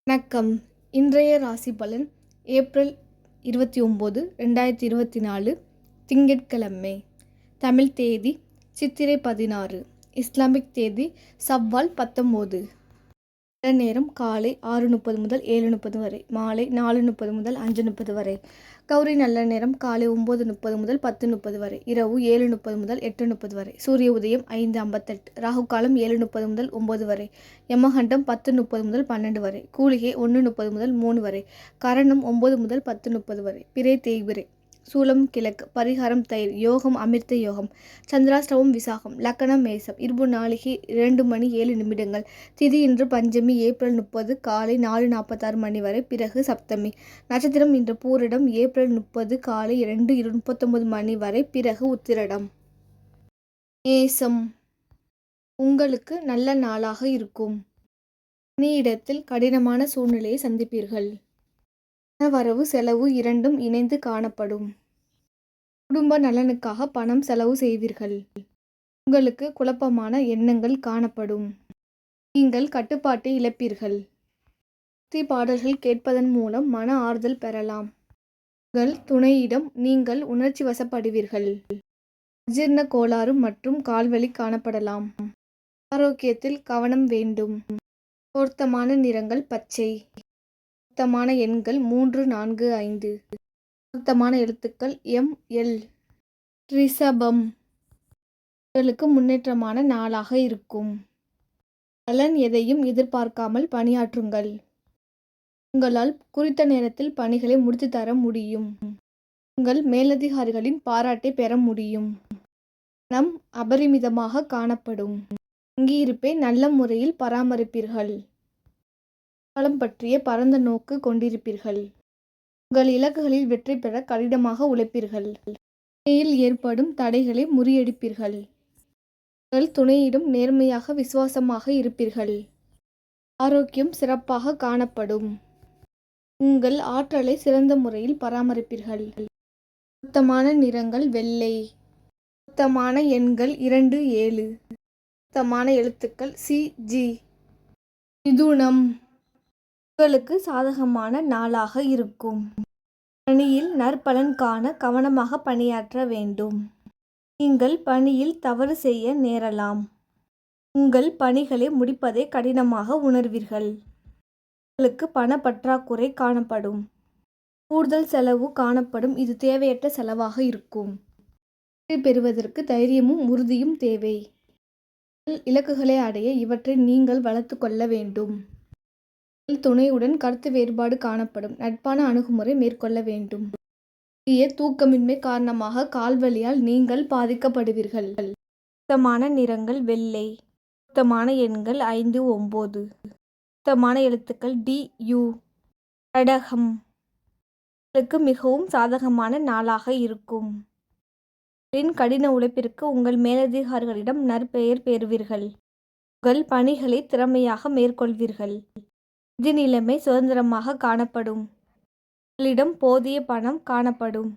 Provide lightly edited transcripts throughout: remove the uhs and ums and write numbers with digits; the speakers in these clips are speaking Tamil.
வணக்கம். இன்றைய ராசி பலன் ஏப்ரல் 29, 2024 திங்கட்கிழமை. தமிழ் தேதி சித்திரை 16, இஸ்லாமிக் தேதி ஷவ்வால் 19. நல்ல நேரம் காலை 6:30 முதல் 7:30 வரை, மாலை 4:30 முதல் 5:30 வரை. கௌரி நல்ல நேரம் காலை 9:30 முதல் 10:30 வரை, இரவு 7:30 முதல் 8:30 வரை. சூரிய உதயம் 5:58, ராகு காலம் 7:30 முதல் 9 வரை, யமகண்டம் 10:30 முதல் 12 வரை, கூலிகை 1:30 முதல் 3 வரை, கரணம் 9 முதல் 10:30 வரை, பிறை தேய்பிறை, சூலம் கிழக்கு, பரிகாரம் தயிர், யோகம் அமிர்த யோகம், சந்திராஷ்டமம் விசாகம், லக்னம் மேசம், இருபு நாளிகை 2:07. திதி இன்று பஞ்சமி ஏப்ரல் 30 காலை 4:46 வரை, பிறகு சப்தமி. நட்சத்திரம் இன்று பூரிடம் ஏப்ரல் 30 காலை 2:39 வரை, பிறகு உத்திரடம். மேசம். உங்களுக்கு நல்ல நாளாக இருக்கும். பணியிடத்தில் கடினமான சூழ்நிலையை சந்திப்பீர்கள். வரவு செலவு இரண்டும் இணைந்து காணப்படும். குடும்ப நலனுக்காக பணம் செலவு செய்வீர்கள். உங்களுக்கு குழப்பமான எண்ணங்கள் காணப்படும். நீங்கள் கட்டுப்பாட்டை இழப்பீர்கள். பக்தி பாடல்கள் கேட்பதன் மூலம் மன ஆறுதல் பெறலாம். உங்கள் துணையிடம் நீங்கள் உணர்ச்சி வசப்படுவீர்கள். அஜீரண கோளாறு மற்றும் கால்வலி காணப்படலாம். ஆரோக்கியத்தில் கவனம் வேண்டும். பொருத்தமான நிறங்கள் பச்சை. பொருத்தமான எண்கள் 3, 4, 5. பொருத்தமான எழுத்துக்கள் M, L. ரிஷபம். உங்களுக்கு முன்னேற்றமான நாளாக இருக்கும். பலன் எதையும் எதிர்பார்க்காமல் பணியாற்றுங்கள். உங்களால் குறித்த நேரத்தில் பணிகளை முடித்து தர முடியும். உங்கள் மேலதிகாரிகளின் பாராட்டை பெற முடியும். பணம் அபரிமிதமாக காணப்படும். தங்கியிருப்பை நல்ல முறையில் பராமரிப்பீர்கள். காலம் பற்றிய பரந்த நோக்கு கொண்டிருப்பீர்கள். உங்கள் இலக்குகளில் வெற்றி பெற கடினமாக உழைப்பீர்கள். பணியில் ஏற்படும் தடைகளை முறியடிப்பீர்கள். உங்கள் துணையிடம் நேர்மையாக விசுவாசமாக இருப்பீர்கள். ஆரோக்கியம் சிறப்பாக காணப்படும். உங்கள் ஆற்றலை சிறந்த முறையில் பராமரிப்பீர்கள். பொருத்தமான நிறங்கள் வெள்ளை. பொருத்தமான எண்கள் 2, 7. பொருத்தமான எழுத்துக்கள் C, G. மிதுனம். உங்களுக்கு சாதகமான நாளாக இருக்கும். பணியில் நற்பலன் காண கவனமாக பணியாற்ற வேண்டும். நீங்கள் பணியில் தவறு செய்ய நேரலாம். உங்கள் பணிகளை முடிப்பதை கடினமாக உணர்வீர்கள். உங்களுக்கு பண பற்றாக்குறை காணப்படும். கூடுதல் செலவு காணப்படும். இது தேவையற்ற செலவாக இருக்கும். வெற்றி பெறுவதற்கு தைரியமும் உறுதியும் தேவை. இலக்குகளை அடைய இவற்றை நீங்கள் வளர்த்து கொள்ள வேண்டும். துணையுடன் கருத்து வேறுபாடு காணப்படும். நட்பான அணுகுமுறை மேற்கொள்ள வேண்டும். தூக்கமின்மை காரணமாக கால்வலியால் நீங்கள் பாதிக்கப்படுவீர்கள். பொருத்தமான நிறங்கள் வெள்ளை. பொருத்தமான எண்கள் 5, 9. பொருத்தமான எழுத்துக்கள் D, U. கடகம். உங்களுக்கு மிகவும் சாதகமான நாளாக இருக்கும். கடின உழைப்பிற்கு உங்கள் மேலதிகாரிகளிடம் நற்பெயர் பெறுவீர்கள். உங்கள் பணிகளை திறமையாக மேற்கொள்வீர்கள். நிதி நிலைமை சுதந்திரமாக காணப்படும். உங்களிடம் போதிய பணம் காணப்படும்.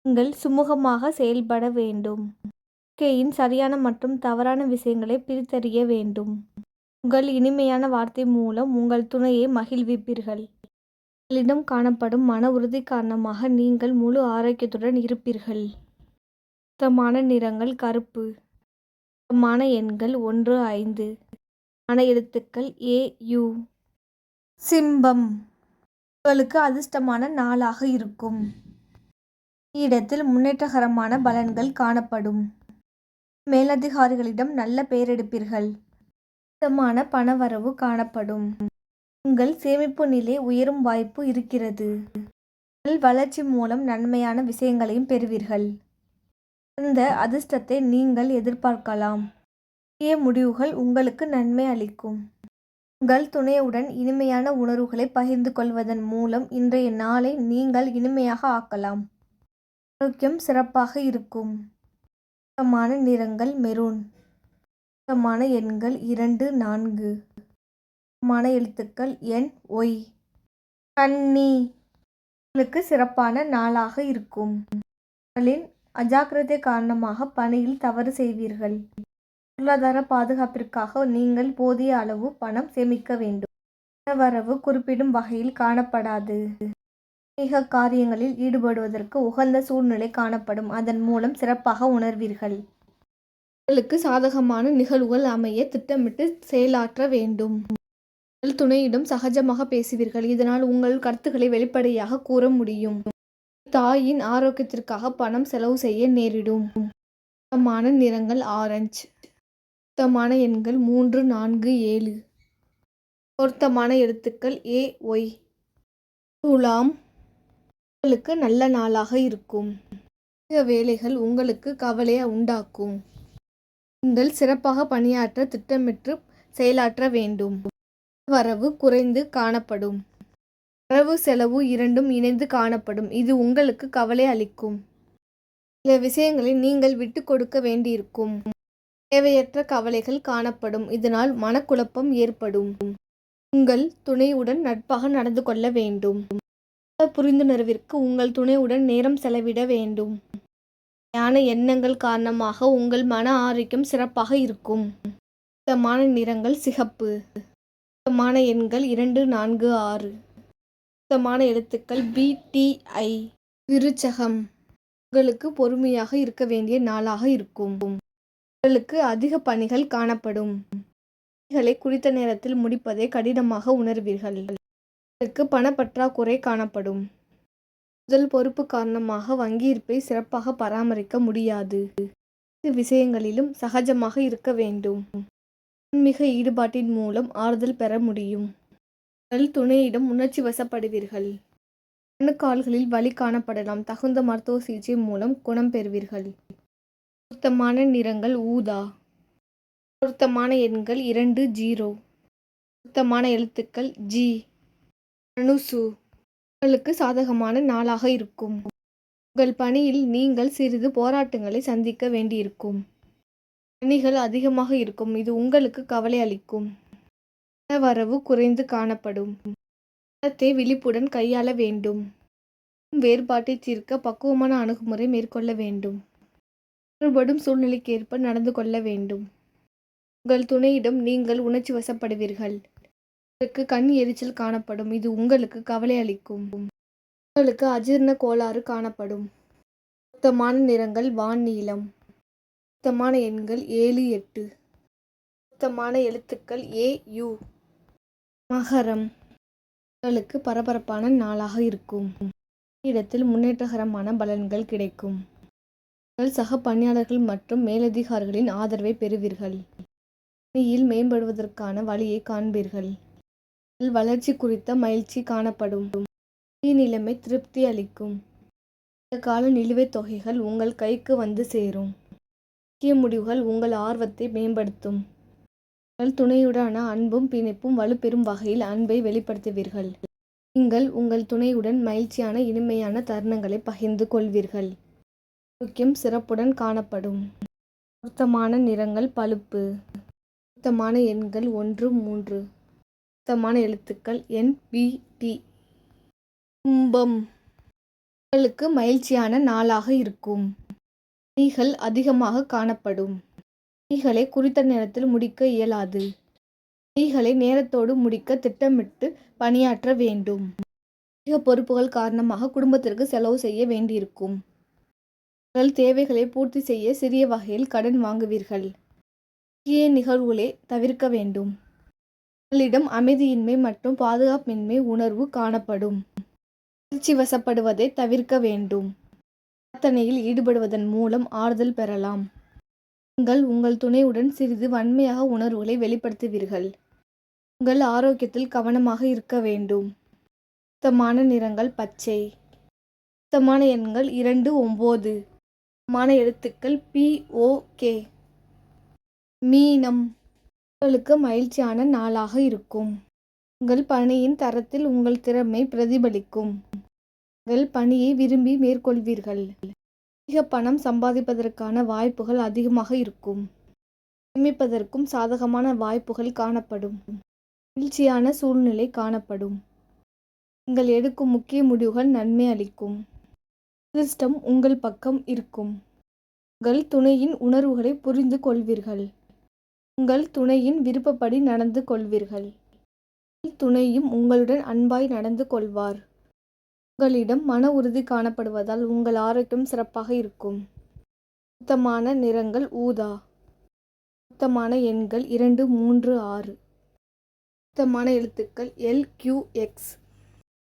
நீங்கள் சுமூகமாக செயல்பட வேண்டும். வாழ்க்கையின் சரியான மற்றும் தவறான விஷயங்களை பிரித்தறிய வேண்டும். உங்கள் இனிமையான வார்த்தை மூலம் உங்கள் துணையை மகிழ்விப்பீர்கள். உங்களிடம் காணப்படும் மன உறுதி காரணமாக நீங்கள் முழு ஆரோக்கியத்துடன் இருப்பீர்கள். பொருத்தமான நிறங்கள் கருப்பு. பொருத்தமான எண்கள் 1, 5. பொருத்தமான எழுத்துக்கள் A, U. சிம்பம். உங்களுக்கு அதிர்ஷ்டமான நாளாக இருக்கும். இடத்தில் முன்னேற்றகரமான பலன்கள் காணப்படும். மேலதிகாரிகளிடம் நல்ல பெயரெடுப்பீர்கள். அதிகமான பணவரவு காணப்படும். உங்கள் சேமிப்பு நிலை உயரும் வாய்ப்பு இருக்கிறது. உங்கள் வளர்ச்சி மூலம் நன்மையான விஷயங்களையும் பெறுவீர்கள். இந்த அதிர்ஷ்டத்தை நீங்கள் எதிர்பார்க்கலாம். புதிய முடிவுகள் உங்களுக்கு நன்மை அளிக்கும். உங்கள் துணையுடன் இனிமையான உணர்வுகளை பகிர்ந்து கொள்வதன் மூலம் இன்றைய நாளை நீங்கள் இனிமையாக ஆக்கலாம். ஆரோக்கியம் சிறப்பாக இருக்கும். பொருத்தமான நிறங்கள் மெரூன். பொருத்தமான எண்கள் 2, 4. பொருத்தமான எழுத்துக்கள் N, Y. கன்னி. உங்களுக்கு சிறப்பான நாளாக இருக்கும். உங்களின் அஜாக்கிரதை காரணமாக பணியில் தவறு செய்வீர்கள். பொருளாதார பாதுகாப்பிற்காக நீங்கள் போதிய அளவு பணம் சேமிக்க வேண்டும். பணவரவு குறிப்பிடும் வகையில் காணப்படாது. ஆன்மீக காரியங்களில் ஈடுபடுவதற்கு உகந்த சூழ்நிலை காணப்படும். அதன் மூலம் சிறப்பாக உணர்வீர்கள். உங்களுக்கு சாதகமான நிகழ்வுகள் அமைய திட்டமிட்டு செயலாற்ற வேண்டும். உங்கள் துணையிடம் சகஜமாக பேசுவீர்கள். இதனால் உங்கள் கருத்துக்களை வெளிப்படையாக கூற முடியும். தாயின் ஆரோக்கியத்திற்காக பணம் செலவு செய்ய நேரிடும். பொருத்தமான நிறங்கள் ஆரஞ்சு. பொருத்தமான எண்கள் 3, 4, 7. பொருத்தமான எழுத்துக்கள் A, Y. துலாம், உங்களுக்கு நல்ல நாளாக இருக்கும். வேலைகள் உங்களுக்கு கவலையை உண்டாக்கும். நீங்கள் சிறப்பாக பணியாற்ற திட்டமிட்டு செயலாற்ற வேண்டும். வரவு குறைந்து காணப்படும். வரவு செலவு இரண்டும் இணைந்து காணப்படும். இது உங்களுக்கு கவலை அளிக்கும். சில விஷயங்களை நீங்கள் விட்டு கொடுக்க வேண்டியிருக்கும். தேவையற்ற கவலைகள் காணப்படும். இதனால் மனக்குழப்பம் ஏற்படும். உங்கள் துணையுடன் நட்பாக நடந்து கொள்ள வேண்டும். புரிந்துணர்விற்கு உங்கள் துணையுடன் நேரம் செலவிட வேண்டும். ஞான எண்ணங்கள் காரணமாக உங்கள் மன ஆரோக்கியம் சிறப்பாக இருக்கும். பொருத்தமான நிறங்கள் சிகப்பு. பொருத்தமான எண்கள் 2, 4, 6. பொருத்தமான எழுத்துக்கள் B, T, I. விருச்சகம், உங்களுக்கு பொறுமையாக இருக்க வேண்டிய நாளாக இருக்கும். உங்களுக்கு அதிக பணிகள் காணப்படும். பணிகளை குறித்த நேரத்தில் முடிப்பதை கடினமாக உணர்வீர்கள். உங்களுக்கு பணப்பற்றாக்குறை காணப்படும். முதல் பொறுப்பு காரணமாக வங்கி இருப்பை சிறப்பாக பராமரிக்க முடியாது. அனைத்து விஷயங்களிலும் சகஜமாக இருக்க வேண்டும். ஆன்மீக ஈடுபாட்டின் மூலம் ஆறுதல் பெற முடியும். உங்கள் துணையிடம் உணர்ச்சி வசப்படுவீர்கள். கணுக்கால்களில் வலி காணப்படலாம். தகுந்த மருத்துவ சிகிச்சை மூலம் குணம் பெறுவீர்கள். பொருத்தமான நிறங்கள் ஊதா. பொருத்தமான எண்கள் 2, 0. பொருத்தமான எழுத்துக்கள் G. தனுசு, உங்களுக்கு சாதகமான நாளாக இருக்கும். உங்கள் பணியில் நீங்கள் சிறிது போராட்டங்களை சந்திக்க வேண்டியிருக்கும். பணிகள் அதிகமாக இருக்கும். இது உங்களுக்கு கவலை அளிக்கும். வரவு குறைந்து காணப்படும். பணத்தை விழிப்புடன் கையாள வேண்டும். வேறுபாட்டை தீர்க்க பக்குவமான அணுகுமுறை மேற்கொள்ள வேண்டும். மாறுபடும் சூழ்நிலைக்கேற்ப நடந்து கொள்ள வேண்டும். உங்கள் துணையிடம் நீங்கள் உணர்ச்சி வசப்படுவீர்கள். உங்களுக்கு கண் எரிச்சல் காணப்படும். இது உங்களுக்கு கவலை அளிக்கும். உங்களுக்கு அஜீரண கோளாறு காணப்படும். பொருத்தமான நிறங்கள் வான்-நீலம். பொருத்தமான எண்கள் 7, 8. பொருத்தமான எழுத்துக்கள் A, U. மகரம், உங்களுக்கு பரபரப்பான நாளாக இருக்கும். இடத்தில் முன்னேற்றகரமான பலன்கள் கிடைக்கும். உங்கள் சக பணியாளர்கள் மற்றும் மேலதிகாரிகளின் ஆதரவை பெறுவீர்கள். பணியில் மேம்படுவதற்கான வழியை காண்பீர்கள். வளர்ச்சி குறித்த மகிழ்ச்சி காணப்படும். நிலைமை திருப்தி அளிக்கும். இந்த கால நிலுவைத் தொகைகள் உங்கள் கைக்கு வந்து சேரும். முக்கிய முடிவுகள் உங்கள் ஆர்வத்தை மேம்படுத்தும். உங்கள் துணையுடான அன்பும் பிணைப்பும் வலுப்பெறும் வகையில் அன்பை வெளிப்படுத்துவீர்கள். நீங்கள் உங்கள் துணையுடன் மகிழ்ச்சியான இனிமையான தருணங்களை பகிர்ந்து கொள்வீர்கள். ஆரோக்கியம் சிறப்புடன் காணப்படும். பொருத்தமான நிறங்கள் பழுப்பு. பொருத்தமான எண்கள் 1, 3. பொருத்தமான எழுத்துக்கள் N, B, T. கும்பம், உங்களுக்கு மகிழ்ச்சியான நாளாக இருக்கும். பணிகள் அதிகமாக காணப்படும். பணிகளை குறித்த நேரத்தில் முடிக்க இயலாது. பணிகளை நேரத்தோடு முடிக்க திட்டமிட்டு பணியாற்ற வேண்டும். அதிக பொறுப்புகள் காரணமாக குடும்பத்திற்கு செலவு செய்ய வேண்டியிருக்கும். உங்கள் தேவைகளை பூர்த்தி செய்ய சிறிய வகையில் கடன் வாங்குவீர்கள். முக்கிய நிகழ்வுகளை தவிர்க்க வேண்டும். உங்களிடம் அமைதியின்மை மற்றும் பாதுகாப்பின்மை உணர்வு காணப்படும். உணர்ச்சி வசப்படுவதை தவிர்க்க வேண்டும். பிரார்த்தனையில் ஈடுபடுவதன் மூலம் ஆறுதல் பெறலாம். நீங்கள் உங்கள் துணையுடன் சிறிது வன்மையாக உணர்வுகளை வெளிப்படுத்துவீர்கள். உங்கள் ஆரோக்கியத்தில் கவனமாக இருக்க வேண்டும். பொருத்தமான நிறங்கள் பச்சை. பொருத்தமான எண்கள் 2, 9. பொருத்தமான எழுத்துக்கள் P, O, K. மீனம், உங்களுக்கு மகிழ்ச்சியான நாளாக இருக்கும். உங்கள் பணியின் தரத்தில் உங்கள் திறமை பிரதிபலிக்கும். உங்கள் பணியை விரும்பி மேற்கொள்வீர்கள். அதிக பணம் சம்பாதிப்பதற்கான வாய்ப்புகள் அதிகமாக இருக்கும். சேமிப்பதற்கும் சாதகமான வாய்ப்புகள் காணப்படும். மகிழ்ச்சியான சூழ்நிலை காணப்படும். நீங்கள் எடுக்கும் முக்கிய முடிவுகள் நன்மை அளிக்கும். அதிர்ஷ்டம் உங்கள் பக்கம் இருக்கும். உங்கள் துணையின் உணர்வுகளை புரிந்து கொள்வீர்கள். உங்கள் துணையின் விருப்பப்படி நடந்து கொள்வீர்கள். துணையும் உங்களுடன் அன்பாய் நடந்து கொள்வார். உங்களிடம் மன உறுதி காணப்படுவதால் உங்கள் ஆரோக்கியம் சிறப்பாக இருக்கும். பொருத்தமான நிறங்கள் ஊதா. பொருத்தமான எண்கள் 2, 3, 6. பொருத்தமான எழுத்துக்கள் LQX.